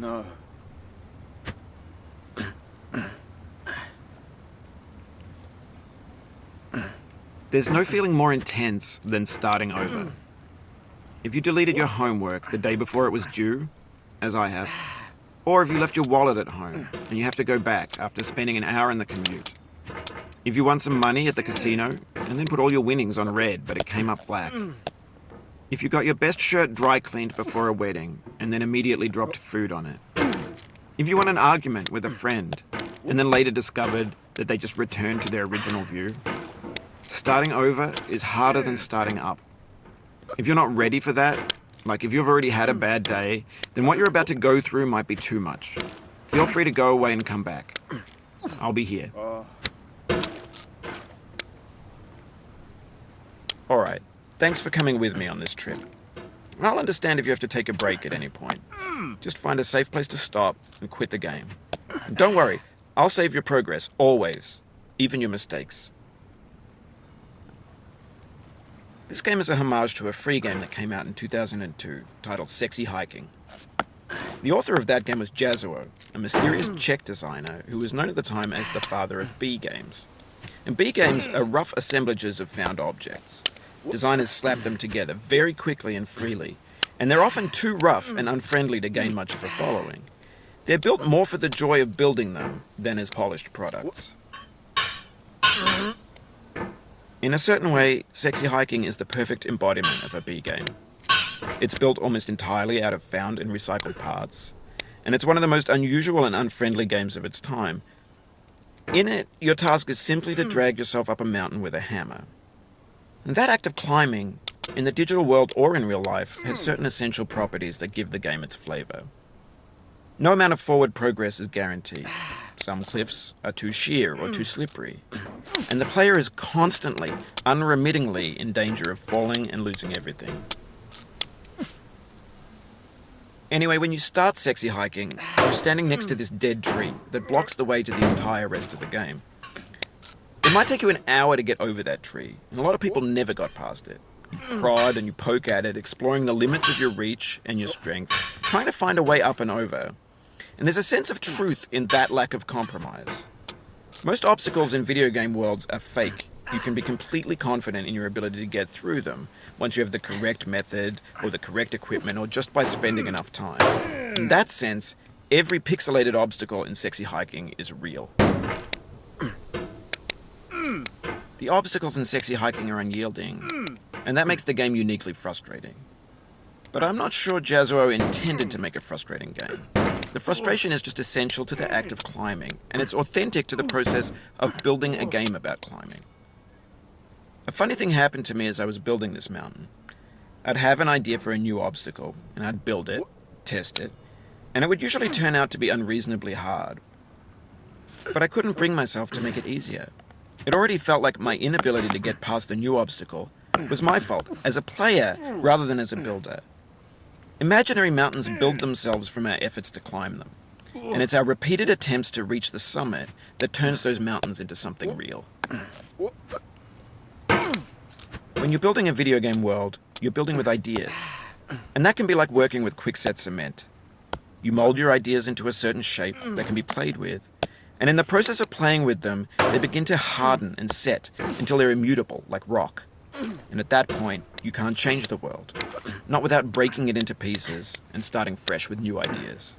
No. There's no feeling more intense than starting over. If you deleted your homework the day before it was due, as I have, or if you left your wallet at home and you have to go back after spending an hour in the commute. If you won some money at the casino and then put all your winnings on red but it came up black. If you got your best shirt dry cleaned before a wedding and then immediately dropped food on it. If you won an argument with a friend and then later discovered that they just returned to their original view. Starting over is harder than starting up. If you're not ready for that, like if you've already had a bad day, then what you're about to go through might be too much. Feel free to go away and come back. I'll be here. Alright, thanks for coming with me on this trip. I'll understand if you have to take a break at any point. Just find a safe place to stop and quit the game. And don't worry, I'll save your progress, always. Even your mistakes. This game is a homage to a free game that came out in 2002, titled Sexy Hiking. The author of that game was Jazuo, a mysterious Czech designer who was known at the time as the father of B games. And B games are rough assemblages of found objects. Designers slap them together very quickly and freely, and they're often too rough and unfriendly to gain much of a following. They're built more for the joy of building them than as polished products. In a certain way, Sexy Hiking is the perfect embodiment of a B game. It's built almost entirely out of found and recycled parts, and it's one of the most unusual and unfriendly games of its time. In it, your task is simply to drag yourself up a mountain with a hammer. And that act of climbing, in the digital world or in real life, has certain essential properties that give the game its flavor. No amount of forward progress is guaranteed. Some cliffs are too sheer or too slippery, and the player is constantly, unremittingly in danger of falling and losing everything. Anyway, when you start Sexy Hiking, you're standing next to this dead tree that blocks the way to the entire rest of the game. It might take you an hour to get over that tree, and a lot of people never got past it. You prod and you poke at it, exploring the limits of your reach and your strength, trying to find a way up and over. And there's a sense of truth in that lack of compromise. Most obstacles in video game worlds are fake. You can be completely confident in your ability to get through them once you have the correct method or the correct equipment or just by spending enough time. In that sense, every pixelated obstacle in Sexy Hiking is real. The obstacles in Sexy Hiking are unyielding, and that makes the game uniquely frustrating. But I'm not sure Jazuo intended to make a frustrating game. The frustration is just essential to the act of climbing, and it's authentic to the process of building a game about climbing. A funny thing happened to me as I was building this mountain. I'd have an idea for a new obstacle, and I'd build it, test it, and it would usually turn out to be unreasonably hard. But I couldn't bring myself to make it easier. It already felt like my inability to get past the new obstacle was my fault, as a player rather than as a builder. Imaginary mountains build themselves from our efforts to climb them, and it's our repeated attempts to reach the summit that turns those mountains into something real. When you're building a video game world, you're building with ideas, and that can be like working with quickset cement. You mold your ideas into a certain shape that can be played with, and in the process of playing with them, they begin to harden and set until they're immutable, like rock. And at that point, you can't change the world, not without breaking it into pieces and starting fresh with new ideas.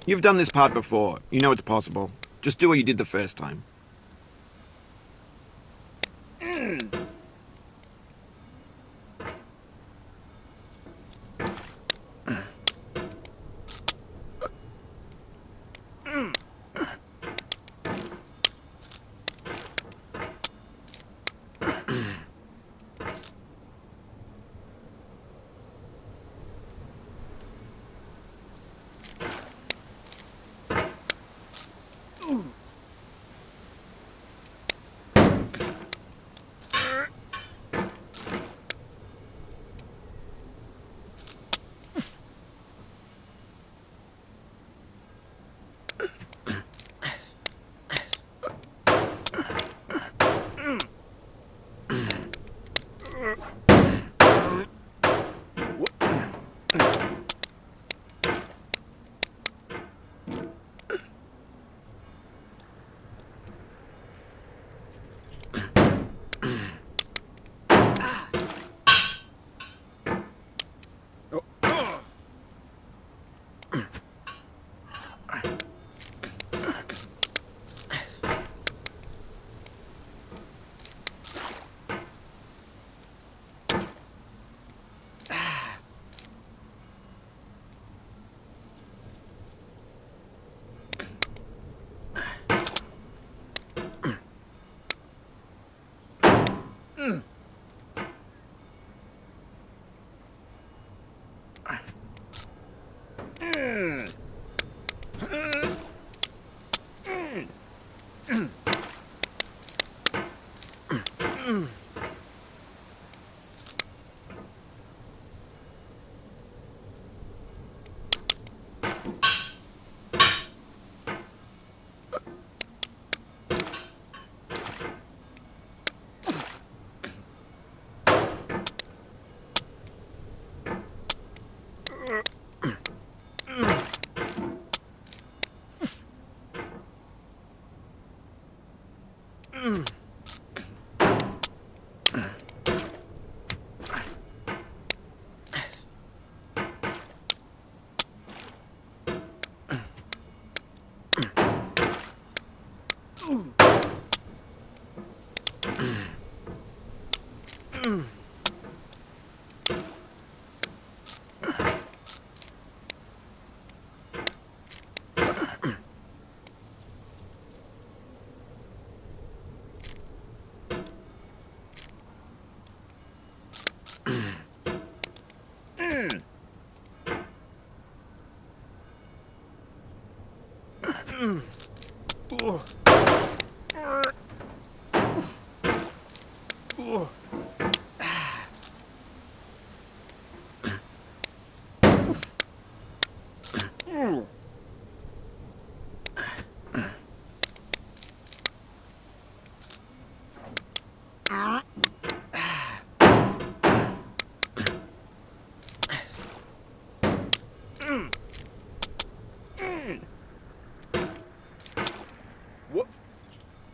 You've done this part before. You know it's possible. Just do what you did the first time.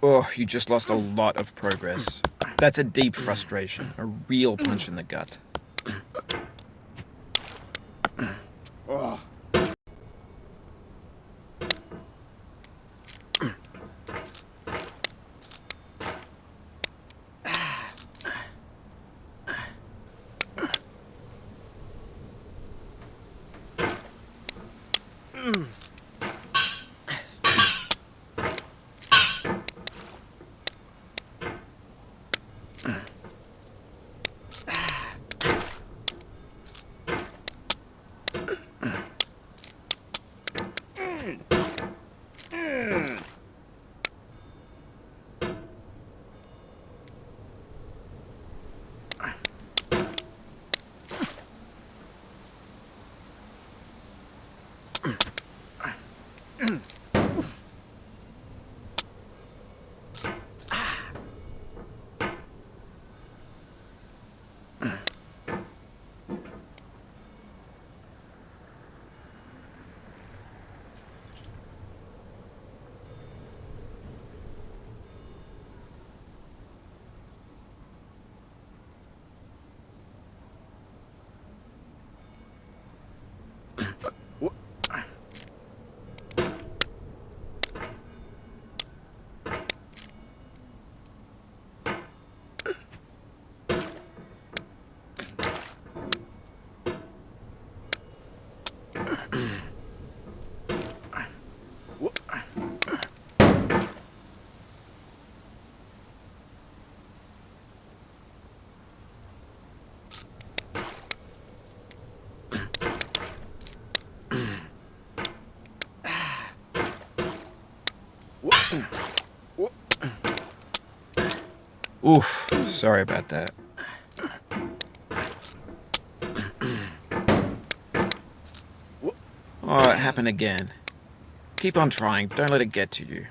Oh, you just lost a lot of progress. That's a deep frustration, a real punch in the gut. Oof, sorry about that. Oh, it happened again. Keep on trying, don't let it get to you.